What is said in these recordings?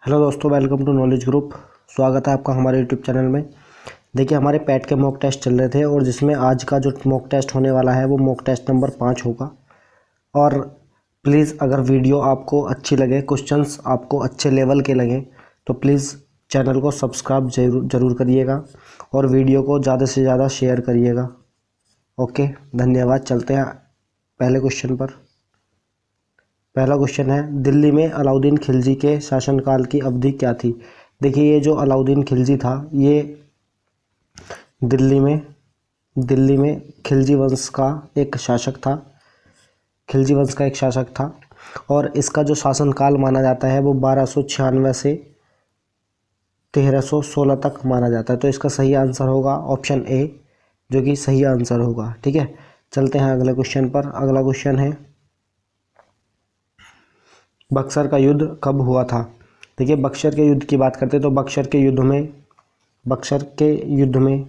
Hello दोस्तों, welcome to knowledge group. स्वागत है आपका हमारे यूट्यूब चैनल में। देखिए, हमारे पैट के मॉक टेस्ट चल रहे थे और जिसमें आज का जो मॉक टेस्ट होने वाला है वो मॉक टेस्ट नंबर 5 होगा। और प्लीज़ अगर वीडियो आपको अच्छी लगे, क्वेश्चंस आपको अच्छे लेवल के लगें तो प्लीज़ चैनल को सब्सक्राइब ज़रूर करिएगा और वीडियो को ज़्यादा से ज़्यादा शेयर करिएगा। ओके, धन्यवाद। चलते हैं पहले क्वेश्चन पर। पहला क्वेश्चन है, दिल्ली में अलाउद्दीन खिलजी के शासनकाल की अवधि क्या थी। देखिए, ये जो अलाउद्दीन खिलजी था ये दिल्ली में खिलजी वंश का एक शासक था। खिलजी वंश का एक शासक था और इसका जो शासनकाल माना जाता है वो 1296 से 1316 तक माना जाता है। तो इसका सही आंसर होगा ऑप्शन ए, जो कि सही आंसर होगा। ठीक है, चलते हैं अगले क्वेश्चन पर। अगला क्वेश्चन है, बक्सर का युद्ध कब हुआ था। देखिए, बक्सर के युद्ध की बात करते हैं तो बक्सर के युद्ध में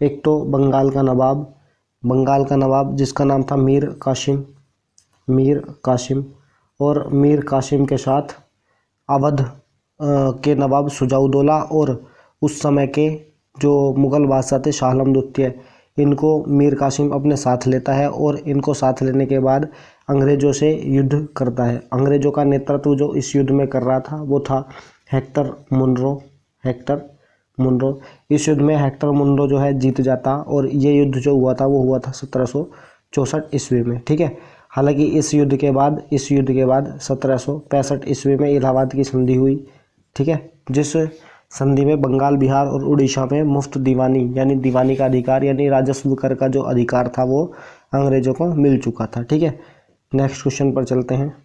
एक तो बंगाल का नवाब जिसका नाम था मीर कासिम और मीर कासिम के साथ अवध के नवाब शुजाउद्दौला और उस समय के जो मुग़ल बादशाह थे शाह आलम द्वितीय, इनको मीर कासिम अपने साथ लेता है और इनको साथ लेने के बाद अंग्रेज़ों से युद्ध करता है। अंग्रेज़ों का नेतृत्व जो इस युद्ध में कर रहा था वो था हेक्टर मुनरो। इस युद्ध में हेक्टर मुनरो जो है जीत जाता और ये युद्ध जो हुआ था वो हुआ था 1764 ईस्वी में। ठीक है, हालांकि इस युद्ध के बाद 1765 ईस्वी में इलाहाबाद की संधि हुई। ठीक है, जिस संधि में बंगाल, बिहार और उड़ीसा में मुफ्त दीवानी यानी दीवानी का अधिकार यानी राजस्व कर का जो अधिकार था वो अंग्रेजों को मिल चुका था। ठीक है, नेक्स्ट क्वेश्चन पर चलते हैं।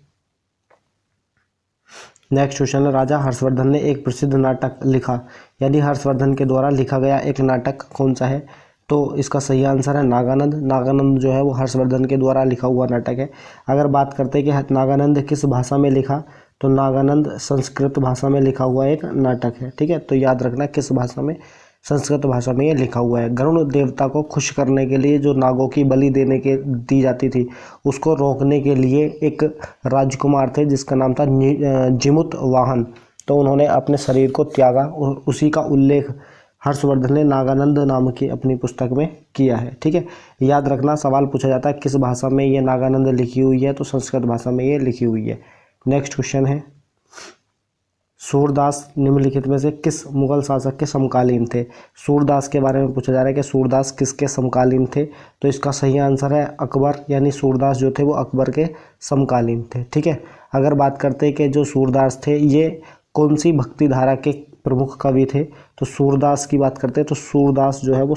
नेक्स्ट क्वेश्चन है, राजा हर्षवर्धन ने एक प्रसिद्ध नाटक लिखा यानी हर्षवर्धन के द्वारा लिखा गया एक नाटक कौन सा है। तो इसका सही आंसर है नागानंद जो है वो हर्षवर्धन के द्वारा लिखा हुआ नाटक है। अगर बात करते हैं कि नागानंद किस भाषा में लिखा, तो नागानंद संस्कृत भाषा में लिखा हुआ एक नाटक है। ठीक है, तो याद रखना किस भाषा में, संस्कृत भाषा में ये लिखा हुआ है। गरुड़ देवता को खुश करने के लिए जो नागों की बलि दी जाती थी उसको रोकने के लिए एक राजकुमार थे जिसका नाम था जिमुत वाहन। तो उन्होंने अपने शरीर को त्यागा और उसी का उल्लेख हर्षवर्धन ने नागानंद नाम की अपनी पुस्तक में किया है। ठीक है, याद रखना सवाल पूछा जाता है किस भाषा में ये नागानंद लिखी हुई है, तो संस्कृत भाषा में ये लिखी हुई है। नेक्स्ट क्वेश्चन है, सूरदास निम्नलिखित में से किस मुगल शासक के समकालीन थे। सूरदास के बारे में पूछा जा रहा है कि सूरदास किसके समकालीन थे। तो इसका सही आंसर है अकबर, यानी सूरदास जो थे वो अकबर के समकालीन थे। ठीक है, अगर बात करते हैं कि जो सूरदास थे ये कौन सी भक्ति धारा के प्रमुख कवि थे, तो सूरदास की बात करते हैं तो सूरदास जो है वो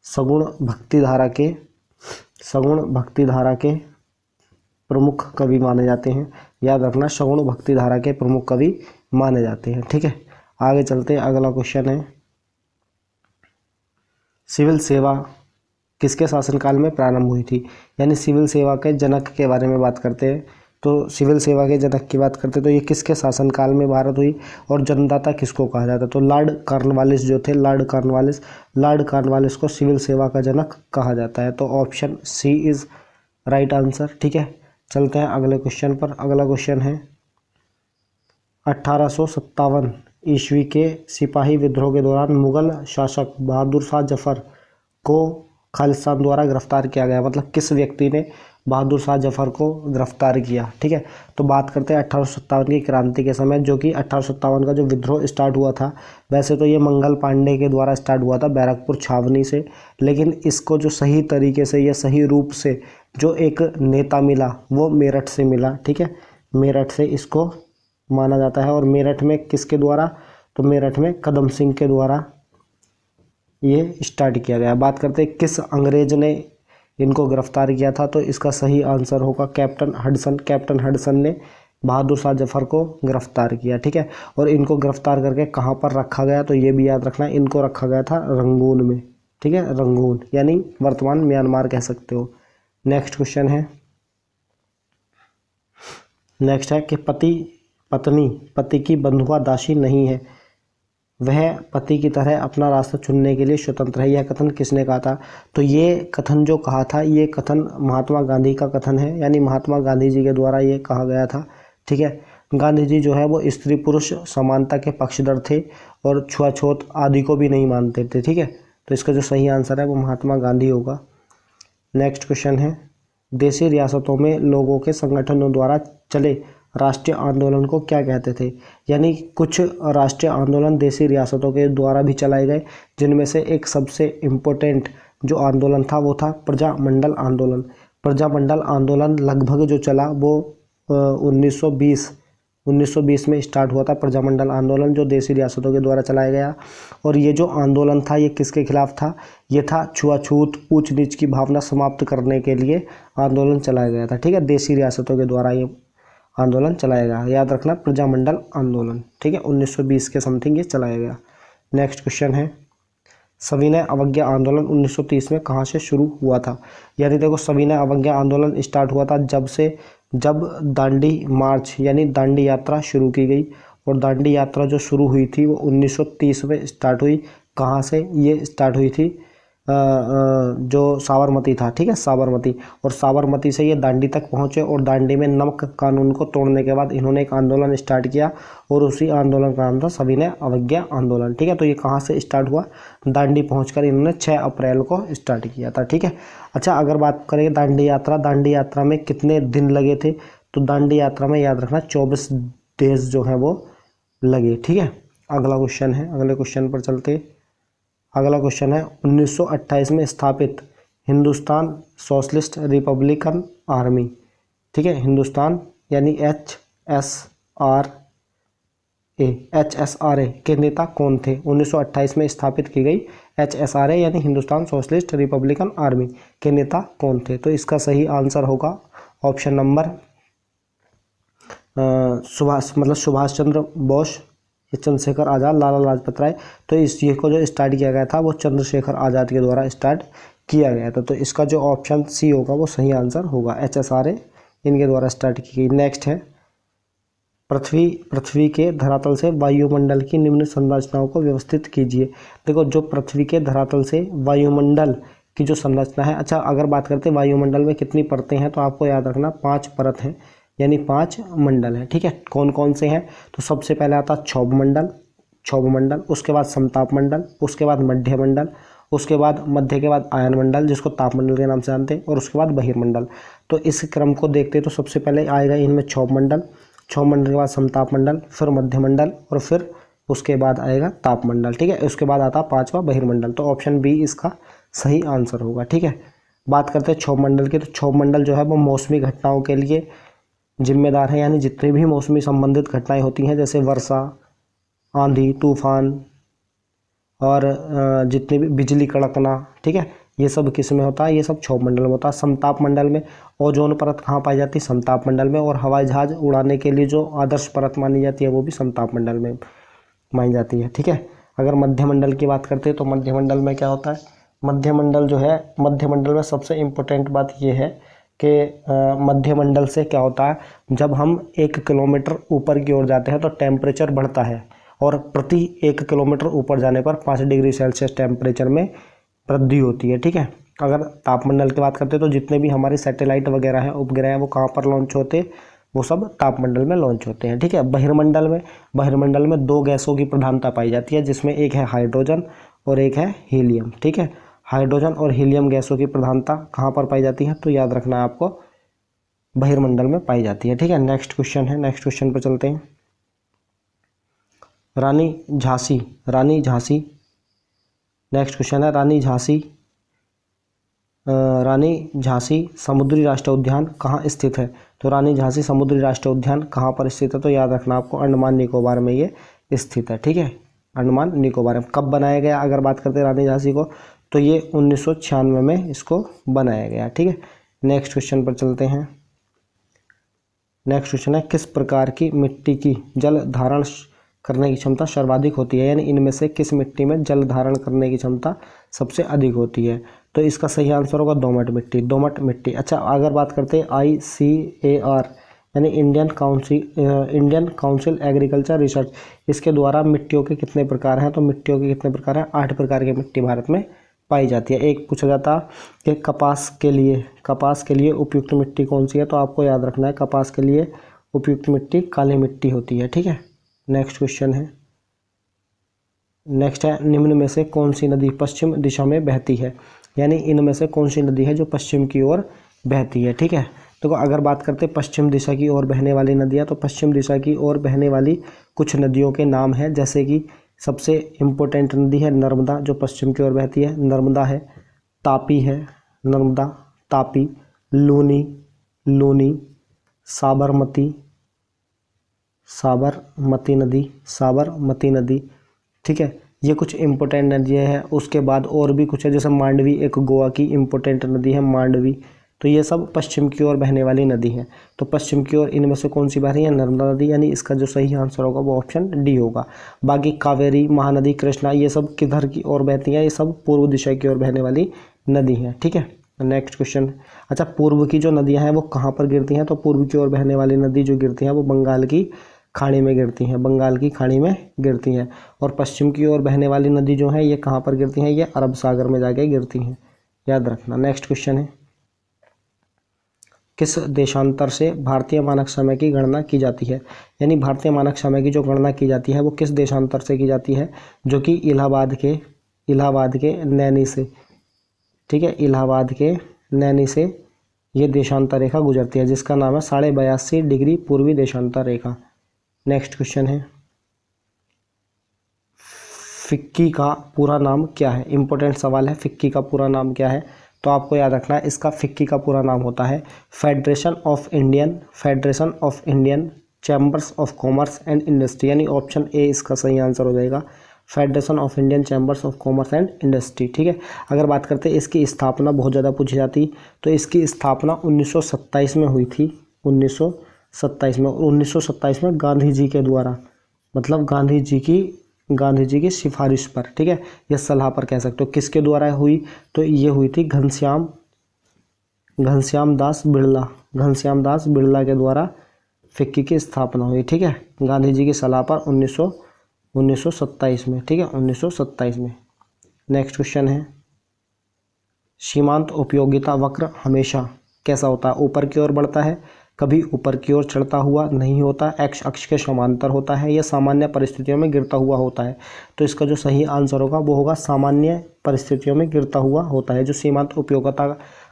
सगुण भक्ति धारा के प्रमुख कवि माने जाते हैं। याद रखना, सगुण भक्ति धारा के प्रमुख कवि माने जाते हैं। ठीक है, आगे चलते हैं। अगला क्वेश्चन है, सिविल सेवा किसके शासनकाल में प्रारंभ हुई थी। यानी सिविल सेवा के जनक के बारे में बात करते हैं तो सिविल सेवा के जनक की बात करते हैं तो ये किसके शासनकाल में भारत हुई और जन्मदाता किसको कहा जाता है। तो लॉर्ड कॉर्नवालिस जो थे, लॉर्ड कॉर्नवालिस को सिविल सेवा का जनक कहा जाता है। तो option C is right answer. ठीक है, चलते हैं अगले क्वेश्चन पर। अगला क्वेश्चन है, 1857 ईस्वी के सिपाही विद्रोह के दौरान मुगल शासक बहादुर शाह जफर को खालिस्तान द्वारा गिरफ्तार किया गया। मतलब किस व्यक्ति ने बहादुर शाह जफर को गिरफ्तार किया। ठीक है, तो बात करते हैं 1857 की क्रांति के समय, जो कि 1857 का जो विद्रोह स्टार्ट हुआ था, वैसे तो ये मंगल पांडे के द्वारा स्टार्ट हुआ था बैरकपुर छावनी से, लेकिन इसको जो सही तरीके से या सही रूप से जो एक नेता मिला वो मेरठ से मिला। ठीक है, मेरठ से इसको माना जाता है और मेरठ में किसके द्वारा, तो मेरठ में कदम सिंह के द्वारा ये स्टार्ट किया गया। बात करते हैं किस अंग्रेज ने इनको गिरफ्तार किया था, तो इसका सही आंसर होगा कैप्टन हडसन ने बहादुर शाह जफर को गिरफ्तार किया। ठीक है, और इनको गिरफ्तार करके कहाँ पर रखा गया, तो ये भी याद रखना, इनको रखा गया था रंगून में। ठीक है, रंगून यानी वर्तमान म्यांमार कह सकते हो। नेक्स्ट क्वेश्चन है, नेक्स्ट है कि पति की बंधुआ दासी नहीं है, वह पति की तरह अपना रास्ता चुनने के लिए स्वतंत्र है। यह कथन किसने कहा था। तो ये कथन जो कहा था ये कथन महात्मा गांधी का कथन है, यानी महात्मा गांधी जी के द्वारा ये कहा गया था। ठीक है, गांधी जी जो है वो स्त्री पुरुष समानता के पक्षधर थे और छुआछूत आदि को भी नहीं मानते थे। ठीक है, तो इसका जो सही आंसर है वो महात्मा गांधी होगा। नेक्स्ट क्वेश्चन है, देशी रियासतों में लोगों के संगठनों द्वारा चले राष्ट्रीय आंदोलन को क्या कहते थे। यानी कुछ राष्ट्रीय आंदोलन देशी रियासतों के द्वारा भी चलाए गए, जिनमें से एक सबसे इम्पोर्टेंट जो आंदोलन था वो था प्रजामंडल आंदोलन। प्रजामंडल आंदोलन लगभग जो चला वो 1920 में स्टार्ट हुआ था। प्रजामंडल आंदोलन जो देशी रियासतों के द्वारा चलाया गया, और ये जो आंदोलन था ये किसके खिलाफ था, ये था छुआछूत ऊंच नीच की भावना समाप्त करने के लिए आंदोलन चलाया गया था। ठीक है, देशी रियासतों के द्वारा ये आंदोलन चलाया गया, याद रखना प्रजामंडल आंदोलन। ठीक है, 1920 के समथिंग ये चलाया गया। नेक्स्ट क्वेश्चन है, सविनय अवज्ञा आंदोलन 1930 में कहाँ से शुरू हुआ था। यानी देखो, सविनय अवज्ञा आंदोलन स्टार्ट हुआ था जब दांडी मार्च यानी दांडी यात्रा शुरू की गई, और दांडी यात्रा जो शुरू हुई थी वो 1930 में स्टार्ट हुई। कहाँ से ये स्टार्ट हुई थी, जो साबरमती था। ठीक है, साबरमती, और साबरमती से ये दांडी तक पहुँचे, और दांडी में नमक कानून को तोड़ने के बाद इन्होंने एक आंदोलन स्टार्ट किया, और उसी आंदोलन का नाम था सविनय अवज्ञा आंदोलन। ठीक है, तो ये कहाँ से स्टार्ट हुआ, दांडी पहुँचकर इन्होंने 6 अप्रैल को स्टार्ट किया था। ठीक है, अच्छा अगर बात करें दांडी यात्रा में कितने दिन लगे थे, तो दांडी यात्रा में याद रखना 24 डेज जो है वो लगे। ठीक है, अगला क्वेश्चन है, अगले क्वेश्चन पर चलते। अगला क्वेश्चन है, 1928 में स्थापित हिंदुस्तान सोशलिस्ट रिपब्लिकन आर्मी। ठीक है, हिंदुस्तान यानी HSRA के नेता कौन थे। 1928 में स्थापित की गई HSRA यानी हिंदुस्तान सोशलिस्ट रिपब्लिकन आर्मी के नेता कौन थे। तो इसका सही आंसर होगा ऑप्शन नंबर सुभाष चंद्र बोस, चंद्रशेखर आज़ाद, लाला लाजपत राय। तो इस चीज़ को जो स्टार्ट किया गया था वो चंद्रशेखर आज़ाद के द्वारा स्टार्ट किया गया था। तो इसका जो ऑप्शन सी होगा वो सही आंसर होगा, HSRA इनके द्वारा स्टार्ट की गई। नेक्स्ट है, पृथ्वी के धरातल से वायुमंडल की निम्न संरचनाओं को व्यवस्थित कीजिए। देखो, जो पृथ्वी के धरातल से वायुमंडल की जो संरचना है, अच्छा अगर बात करते हैं वायुमंडल में कितनी परतें हैं, तो आपको याद रखना 5 परत हैं, यानी 5 मंडल हैं। ठीक है, कौन कौन से हैं, तो सबसे पहले आता क्षोभ मंडल, उसके बाद समताप मंडल, उसके बाद मध्य मंडल, उसके बाद मध्य के बाद आयन मंडल जिसको तापमंडल के नाम से जानते हैं, और उसके बाद बहिर्मंडल। तो इस क्रम को देखते तो सबसे पहले आएगा इनमें क्षोभ मंडल के बाद समताप मंडल, फिर मध्य मंडल, और फिर उसके बाद आएगा तापमंडल। ठीक है, उसके बाद आता 5वां बहिर्मंडल। तो ऑप्शन बी इसका सही आंसर होगा। ठीक है, बात करते हैं क्षोभ मंडल की, तो क्षोभ मंडल जो है वो मौसमी घटनाओं के लिए जिम्मेदार है, यानी जितनी भी मौसमी संबंधित घटनाएं होती हैं जैसे वर्षा, आंधी, तूफान और जितनी भी बिजली कड़कना, ठीक है, ये सब किस में होता है, ये सब क्षोभ मंडल में होता है। समताप मंडल में ओजोन परत कहाँ पाई जाती है, समताप मंडल में, और हवाई जहाज उड़ाने के लिए जो आदर्श परत मानी जाती है वो भी समताप मंडल में मानी जाती है। ठीक है, अगर मध्य मंडल की बात करते हैं तो मध्य मंडल में क्या होता है, मध्य मंडल जो है, मध्य मंडल में सबसे इम्पोर्टेंट बात ये है कि मध्य मंडल से क्या होता है, जब हम 1 किलोमीटर ऊपर की ओर जाते हैं तो टेम्परेचर बढ़ता है, और प्रति 1 किलोमीटर ऊपर जाने पर 5 डिग्री सेल्सियस टेम्परेचर में वृद्धि होती है। ठीक है, अगर तापमंडल की बात करते हैं तो जितने भी हमारे सैटेलाइट वगैरह हैं, उपग्रह हैं, वो कहाँ पर लॉन्च होते हैं, वो सब तापमंडल में लॉन्च होते हैं। ठीक है, बहिर्मंडल में 2 गैसों की प्रधानता पाई जाती है, जिसमें एक है हाइड्रोजन और एक है हीलियम। ठीक है, हाइड्रोजन और हीलियम गैसों की प्रधानता कहाँ पर पाई जाती है, तो याद रखना है आपको बहिर्मंडल में पाई जाती है। ठीक है, नेक्स्ट क्वेश्चन पर चलते हैं। रानी झांसी नेक्स्ट क्वेश्चन है, रानी झांसी समुद्री राष्ट्रीय उद्यान कहाँ स्थित है। तो रानी झांसी समुद्री राष्ट्रीय उद्यान कहाँ पर स्थित है, तो याद रखना आपको अंडमान निकोबार में ये स्थित है। ठीक है, अंडमान निकोबार में। कब बनाया गया, अगर बात करते हैं रानी झांसी को, तो ये 1996 में इसको बनाया गया। ठीक है, नेक्स्ट क्वेश्चन पर चलते हैं। नेक्स्ट क्वेश्चन है, किस प्रकार की मिट्टी की जल धारण करने की क्षमता सर्वाधिक होती है, यानी इनमें से किस मिट्टी में जल धारण करने की क्षमता सबसे अधिक होती है। तो इसका सही आंसर होगा दोमट मिट्टी। अच्छा अगर बात करते हैं ICAR यानी इंडियन काउंसिल एग्रीकल्चर रिसर्च, इसके द्वारा मिट्टियों के कितने प्रकार हैं, तो मिट्टियों के कितने प्रकार हैं, 8 प्रकार की मिट्टी भारत में पाई जाती है। एक पूछा जाता है कि कपास के लिए उपयुक्त मिट्टी कौन सी है, तो आपको याद रखना है कपास के लिए उपयुक्त मिट्टी काली मिट्टी होती है। ठीक है, नेक्स्ट क्वेश्चन है, नेक्स्ट है निम्न में से कौन सी नदी पश्चिम दिशा में बहती है, यानी इनमें से कौन सी नदी है जो पश्चिम की ओर बहती है। ठीक है, तो अगर बात करते हैं पश्चिम दिशा की ओर बहने वाली नदियाँ, तो पश्चिम दिशा की ओर बहने वाली कुछ नदियों के नाम हैं, जैसे कि सबसे इम्पोर्टेंट नदी है नर्मदा जो पश्चिम की ओर बहती है, नर्मदा है, तापी है, नर्मदा तापी, लूनी लूनी, साबरमती नदी। ठीक है, ये कुछ इम्पोर्टेंट नदियाँ हैं। उसके बाद और भी कुछ है, जैसे मांडवी एक गोवा की इम्पोर्टेंट नदी है मांडवी। तो ये सब पश्चिम की ओर बहने वाली नदी है। तो पश्चिम की ओर इनमें से कौन सी बह रही है, नर्मदा नदी, यानी इसका जो सही आंसर होगा वो ऑप्शन डी होगा। बाकी कावेरी, महानदी, कृष्णा ये सब किधर की ओर बहती हैं, ये सब पूर्व दिशा की ओर बहने वाली नदी हैं। ठीक है, नेक्स्ट क्वेश्चन। अच्छा, पूर्व की जो नदियां हैं वो कहाँ पर गिरती हैं, तो पूर्व की ओर बहने वाली नदी जो गिरती हैं वो बंगाल की खाड़ी में गिरती हैं, बंगाल की खाड़ी में गिरती हैं। और पश्चिम की ओर बहने वाली नदी जो है ये कहाँ पर गिरती हैं, ये अरब सागर में जाके गिरती हैं, याद रखना। नेक्स्ट क्वेश्चन है, किस देशांतर से भारतीय मानक समय की गणना की जाती है, यानी भारतीय मानक समय की जो गणना की जाती है वो किस देशांतर से की जाती है, जो कि इलाहाबाद के नैनी से। ठीक है, इलाहाबाद के नैनी से ये देशांतर रेखा गुजरती है, जिसका नाम है 82.5 डिग्री पूर्वी देशांतर रेखा। नेक्स्ट क्वेश्चन है, फिक्की का पूरा नाम क्या है, इंपॉर्टेंट सवाल है। फिक्की का पूरा नाम क्या है, तो आपको याद रखना है, इसका फिक्की का पूरा नाम होता है federation of Indian chambers of commerce and industry, यानी ऑप्शन ए इसका सही आंसर हो जाएगा, federation of Indian chambers of commerce and industry. ठीक है, अगर बात करते हैं इसकी स्थापना बहुत ज़्यादा पूछी जाती, तो इसकी स्थापना 1927 में हुई थी, 1927 में गांधी जी के द्वारा, मतलब गांधी जी की सिफारिश पर। ठीक है, या सलाह पर कह सकते हो। किसके द्वारा हुई, तो ये हुई थी घनश्याम दास बिड़ला के द्वारा फिक्की की स्थापना हुई। ठीक है, गांधी जी की सलाह पर 1927 में। ठीक है, 1927 में। नेक्स्ट क्वेश्चन है, सीमांत उपयोगिता वक्र हमेशा कैसा होता है, ऊपर की ओर बढ़ता है, कभी ऊपर की ओर चढ़ता हुआ नहीं होता, एक्स अक्ष के समांतर होता है, या सामान्य परिस्थितियों में गिरता हुआ होता है। तो इसका जो सही आंसर होगा वो होगा सामान्य परिस्थितियों में गिरता हुआ होता है। जो सीमांत उपयोगिता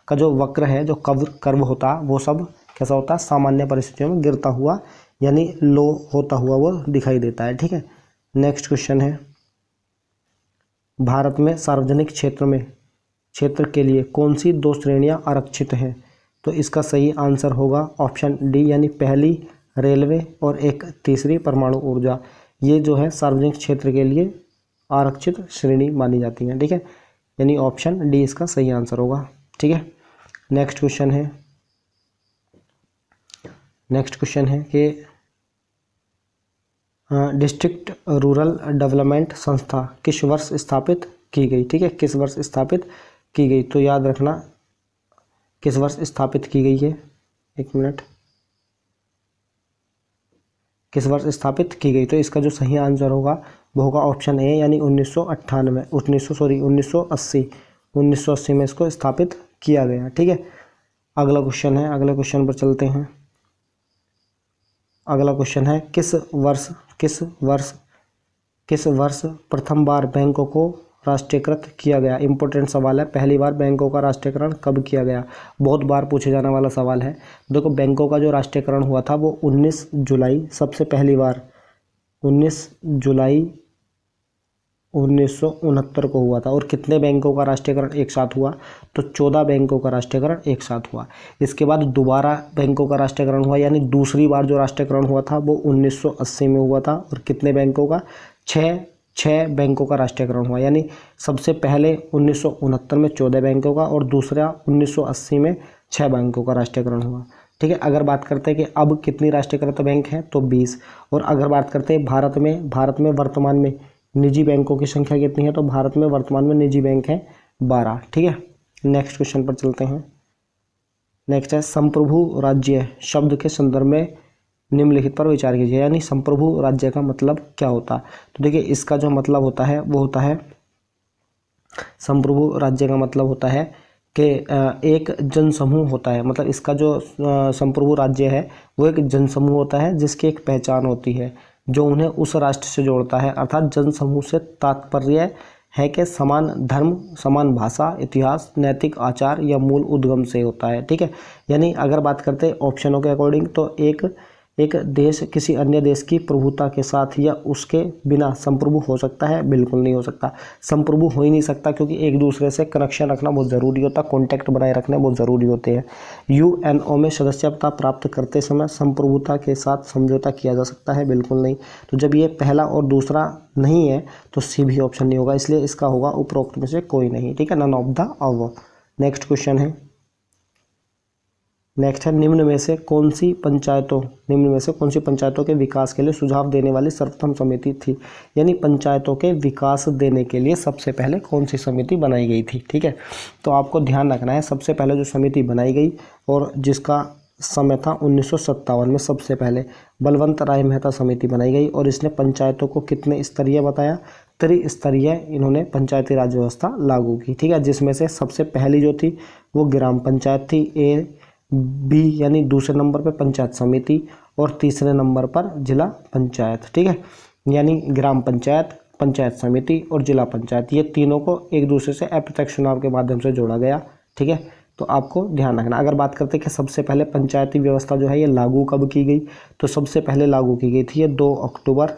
का जो वक्र है, जो कर्व होता है, वो सब कैसा होता है, सामान्य परिस्थितियों में गिरता हुआ यानी लो होता हुआ वो दिखाई देता है। ठीक है, नेक्स्ट क्वेश्चन है, भारत में सार्वजनिक क्षेत्र के लिए कौन सी 2 श्रेणियां आरक्षित हैं, तो इसका सही आंसर होगा ऑप्शन डी, यानी पहली रेलवे और एक तीसरी परमाणु ऊर्जा। ये जो है सार्वजनिक क्षेत्र के लिए आरक्षित श्रेणी मानी जाती हैं। ठीक है, यानी ऑप्शन डी इसका सही आंसर होगा। ठीक है, नेक्स्ट क्वेश्चन है कि डिस्ट्रिक्ट रूरल डेवलपमेंट संस्था किस वर्ष स्थापित की गई। ठीक है, किस वर्ष स्थापित की गई, तो याद रखना किस वर्ष स्थापित की गई है, एक मिनट, किस वर्ष स्थापित की गई, तो इसका जो सही आंसर होगा वो होगा ऑप्शन ए, यानी 1980 में इसको स्थापित किया गया। ठीक है, अगला क्वेश्चन है, अगले क्वेश्चन पर चलते हैं। अगला क्वेश्चन है, किस वर्ष प्रथम बार बैंकों को राष्ट्रीयकृत किया गया। इंपॉर्टेंट सवाल है, पहली बार बैंकों का राष्ट्रीयकरण कब किया गया, बहुत बार पूछे जाने वाला सवाल है। देखो, बैंकों का जो राष्ट्रीयकरण हुआ था वो 19 जुलाई, सबसे पहली बार 19 जुलाई 1969 को हुआ था। और कितने बैंकों का राष्ट्रीयकरण एक साथ हुआ, तो 14 बैंकों का राष्ट्रीयकरण एक साथ हुआ। इसके बाद दोबारा बैंकों का राष्ट्रीयकरण हुआ, यानी दूसरी बार जो राष्ट्रीयकरण हुआ था वो 1980 में हुआ था। और कितने बैंकों का, 6 बैंकों का राष्ट्रीयकरण हुआ, यानी सबसे पहले 1969 में 14 बैंकों का और दूसरा 1980 में 6 बैंकों का राष्ट्रीयकरण हुआ। ठीक है, अगर बात करते हैं कि अब कितनी राष्ट्रीयकृत बैंक हैं, तो 20। और अगर बात करते हैं भारत में वर्तमान में निजी बैंकों की संख्या कितनी है, तो भारत में वर्तमान में निजी बैंक हैं 12। ठीक है, नेक्स्ट क्वेश्चन पर चलते हैं। नेक्स्ट है, संप्रभु राज्य शब्द के संदर्भ में निम्नलिखित पर विचार कीजिए, यानी संप्रभु राज्य का मतलब क्या होता है। तो देखिए, इसका जो मतलब होता है वो होता है, संप्रभु राज्य का मतलब होता है कि एक जनसमूह होता है, मतलब इसका जो संप्रभु राज्य है वो एक जनसमूह होता है जिसकी एक पहचान होती है जो उन्हें उस राष्ट्र से जोड़ता है। अर्थात जनसमूह से तात्पर्य है कि समान धर्म, समान भाषा, इतिहास, नैतिक आचार या मूल उद्गम से होता है। ठीक है, यानी अगर बात करते हैं ऑप्शनों के अकॉर्डिंग तो एक देश किसी अन्य देश की प्रभुता के साथ या उसके बिना संप्रभु हो सकता है? बिल्कुल नहीं हो सकता, संप्रभु हो ही नहीं सकता, क्योंकि एक दूसरे से कनेक्शन रखना बहुत ज़रूरी होता है, कॉन्टैक्ट बनाए रखने बहुत ज़रूरी होते हैं। यूएनओ में सदस्यता प्राप्त करते समय संप्रभुता के साथ समझौता किया जा सकता है? बिल्कुल नहीं। तो जब ये पहला और दूसरा नहीं है तो सी भी ऑप्शन नहीं होगा, इसलिए इसका होगा उपरोक्त में से कोई नहीं। ठीक है, none of the above. Next question है, नेक्स्ट है, निम्न में से कौन सी पंचायतों के विकास के लिए सुझाव देने वाली सर्वप्रथम समिति थी? यानी पंचायतों के विकास देने के लिए सबसे पहले कौन सी समिति बनाई गई थी? ठीक है, तो आपको ध्यान रखना है, सबसे पहले जो समिति बनाई गई और जिसका समय था 1957 में, सबसे पहले बलवंत राय मेहता समिति बनाई गई और इसने पंचायतों को कितने स्तरीय बताया? त्रिस्तरीय इन्होंने पंचायती राज व्यवस्था लागू की। ठीक है, जिसमें से सबसे पहली जो थी वो ग्राम पंचायत थी, ए बी यानी दूसरे नंबर पर पंचायत समिति और तीसरे नंबर पर जिला पंचायत। ठीक है, यानी ग्राम पंचायत, पंचायत समिति और जिला पंचायत, ये तीनों को एक दूसरे से अप्रत्यक्ष चुनाव के माध्यम से जोड़ा गया। ठीक है, तो आपको ध्यान रखना। अगर बात करते हैं कि सबसे पहले पंचायती व्यवस्था जो है ये लागू कब की गई, तो सबसे पहले लागू की गई थी ये 2 अक्टूबर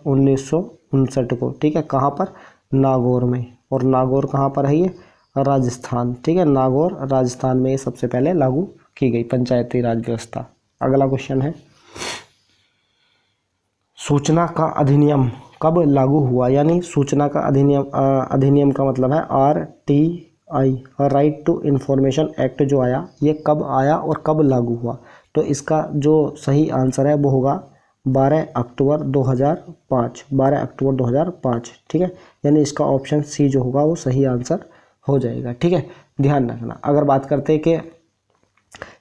1959 को। ठीक है, कहाँ पर? नागौर में। और नागौर कहाँ पर है? ये राजस्थान। ठीक है, नागौर राजस्थान में ये सबसे पहले लागू की गई पंचायती राज व्यवस्था। अगला क्वेश्चन है, सूचना का अधिनियम कब लागू हुआ? यानी सूचना का अधिनियम का मतलब है RTI, right to information act जो आया, ये कब आया और कब लागू हुआ? तो इसका जो सही आंसर है वो होगा 12 अक्टूबर 2005। 12 अक्टूबर 2005। ठीक है, यानी इसका ऑप्शन सी जो होगा वो सही आंसर हो जाएगा। ठीक है, ध्यान रखना। अगर बात करते हैं कि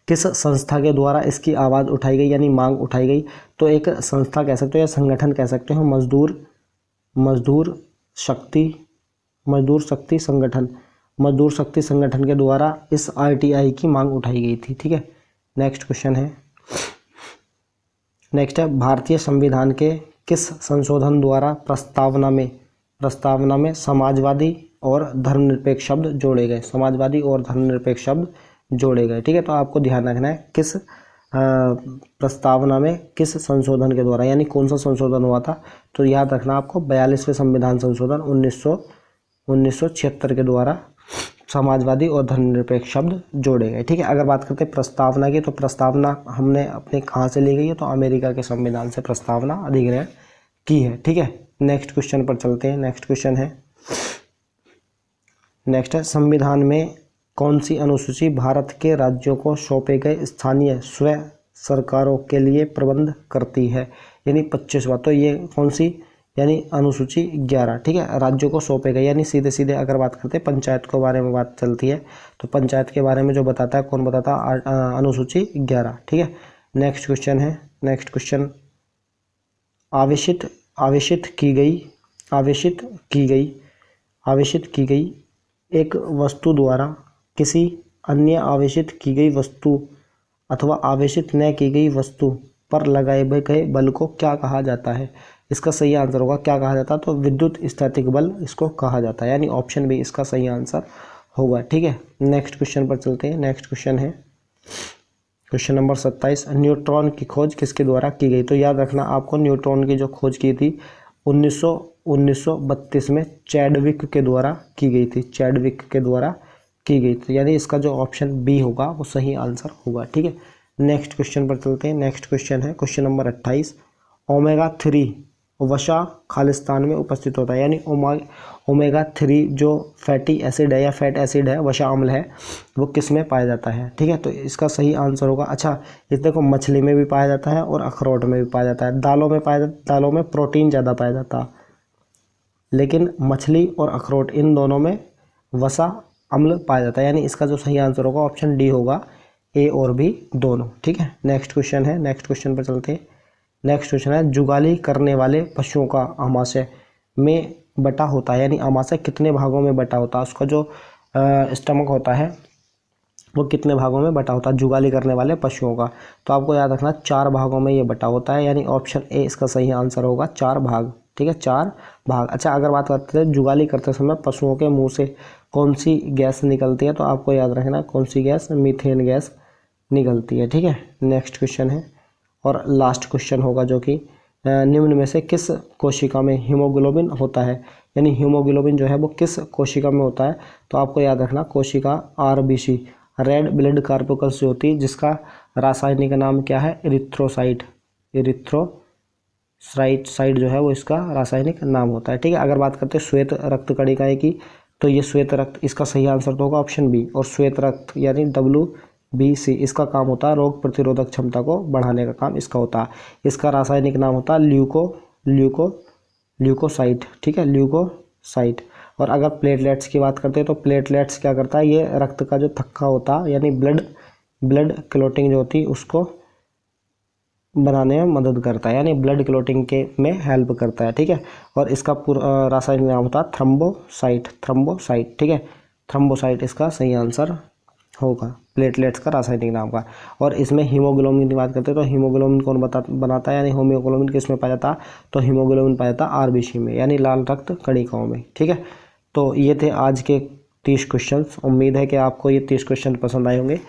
किस संस्था के द्वारा इसकी आवाज़ उठाई गई यानी मांग उठाई गई, तो एक संस्था कह सकते हो या संगठन कह सकते हो, मजदूर शक्ति संगठन के द्वारा इस RTI की मांग उठाई गई थी। ठीक है, नेक्स्ट क्वेश्चन है, नेक्स्ट है, भारतीय संविधान के किस संशोधन द्वारा प्रस्तावना में समाजवादी और धर्मनिरपेक्ष शब्द जोड़े गए? समाजवादी और धर्मनिरपेक्ष शब्द जोड़े गए। ठीक है, तो आपको ध्यान रखना है किस प्रस्तावना में किस संशोधन के द्वारा, यानी कौन सा संशोधन हुआ था? तो याद रखना आपको 42वें संविधान संशोधन 1976 के द्वारा समाजवादी और धर्मनिरपेक्ष शब्द जोड़े गए। ठीक है, अगर बात करते हैं प्रस्तावना की, तो प्रस्तावना हमने अपने कहाँ से ली गई है? तो अमेरिका के संविधान से प्रस्तावना अधिग्रहण की है। ठीक है, नेक्स्ट क्वेश्चन पर चलते हैं। नेक्स्ट क्वेश्चन है, नेक्स्ट है, संविधान में कौन सी अनुसूची भारत के राज्यों को सौंपे गए स्थानीय स्वयं सरकारों के लिए प्रबंध करती है? यानी 25वां। तो ये कौन सी? यानी अनुसूची 11। ठीक है, राज्यों को सौंपे गए, यानी सीधे सीधे अगर बात करते हैं पंचायत के बारे में बात चलती है, तो पंचायत के बारे में जो बताता है, कौन बताता है? अनुसूची 11। ठीक है, नेक्स्ट क्वेश्चन है, नेक्स्ट क्वेश्चन, आवेशित की गई एक वस्तु द्वारा किसी अन्य आवेशित की गई वस्तु अथवा आवेशित न की गई वस्तु पर लगाए गए बल को क्या कहा जाता है? इसका सही आंसर होगा क्या कहा जाता है? तो विद्युत स्थैतिक बल इसको कहा जाता है, यानी ऑप्शन बी इसका सही आंसर होगा। ठीक है, नेक्स्ट क्वेश्चन पर चलते हैं। नेक्स्ट क्वेश्चन है क्वेश्चन नंबर 27, न्यूट्रॉन की खोज किसके द्वारा की गई? तो याद रखना आपको, न्यूट्रॉन की जो खोज की थी 1932 में चैडविक के द्वारा की गई थी, चैडविक के द्वारा की गई थी, यानी इसका जो ऑप्शन बी होगा वो सही आंसर होगा। ठीक है, नेक्स्ट क्वेश्चन पर चलते हैं। नेक्स्ट क्वेश्चन है क्वेश्चन नंबर 28, ओमेगा 3 वसा खालिस्तान में उपस्थित होता है, यानी ओमेगा 3 जो फैटी एसिड है या फैट एसिड है, वसा अम्ल है, वो किस में पाया जाता है? ठीक है, तो इसका सही आंसर होगा, अच्छा इस देखो, मछली में भी पाया जाता है और अखरोट में भी पाया जाता है, दालों में प्रोटीन ज़्यादा पाया जाता है, लेकिन मछली और अखरोट इन दोनों में वसा अम्ल पाया जाता है, यानी इसका जो सही आंसर होगा ऑप्शन डी होगा, ए और बी दोनों। ठीक है, नेक्स्ट क्वेश्चन है, नेक्स्ट क्वेश्चन पर चलते हैं। नेक्स्ट क्वेश्चन है, जुगाली करने वाले पशुओं का आमाशय में बटा होता है, यानी आमाशय कितने भागों में बटा होता है? उसका जो स्टमक होता है वो कितने भागों में बटा होता है जुगाली करने वाले पशुओं का? तो आपको याद रखना 4 भागों में ये बटा होता है, यानी ऑप्शन ए इसका सही आंसर होगा, 4 भाग। ठीक है, 4 भाग। अच्छा, अगर बात करते हैं जुगाली करते समय पशुओं के मुंह से कौन सी गैस निकलती है, तो आपको याद रखना कौन सी गैस, मीथेन गैस निकलती है। ठीक है, नेक्स्ट क्वेश्चन है और लास्ट क्वेश्चन होगा जो कि निम्न में से किस कोशिका में हीमोग्लोबिन होता है, यानी हीमोग्लोबिन जो है वो किस कोशिका में होता है? तो आपको याद रखना कोशिका आरबीसी, रेड ब्लड कार्पुकल्स जो होती है, जिसका रासायनिक नाम क्या है, इरिथ्रोसाइट। इरिथ्रोसाइट जो है वो इसका रासायनिक नाम होता है। ठीक है, अगर बात करते हैं श्वेत रक्त कणिकाएं की, तो ये श्वेत रक्त, इसका सही आंसर तो होगा ऑप्शन बी। और श्वेत रक्त यानी WBC, इसका काम होता है रोग प्रतिरोधक क्षमता को बढ़ाने का काम इसका होता है। इसका रासायनिक नाम होता है ल्यूकोसाइट। ठीक है, ल्यूकोसाइट। और अगर प्लेटलेट्स की बात करते हैं तो प्लेटलेट्स क्या करता है, ये रक्त का जो थक्का होता है यानी ब्लड क्लोटिंग जो होती है उसको बनाने में मदद करता है, यानी ब्लड क्लोटिंग के में हेल्प करता है। ठीक है, और इसका पूरा रासायनिक नाम होता है थ्रम्बोसाइट। ठीक है, थ्रम्बोसाइट इसका सही आंसर होगा प्लेटलेट्स का रासायनिक नाम का। और इसमें हीमोग्लोबिन की बात करते हैं तो हीमोग्लोबिन कौन बनाता है, यानी हीमोग्लोबिन किस में पाया जाता है, तो हीमोग्लोबिन पाया जाता है आरबीसी में, यानी लाल रक्त कणिकाओं में। ठीक है, तो ये थे आज के 30 क्वेश्चंस। उम्मीद है कि आपको ये 30 क्वेश्चन पसंद आए होंगे।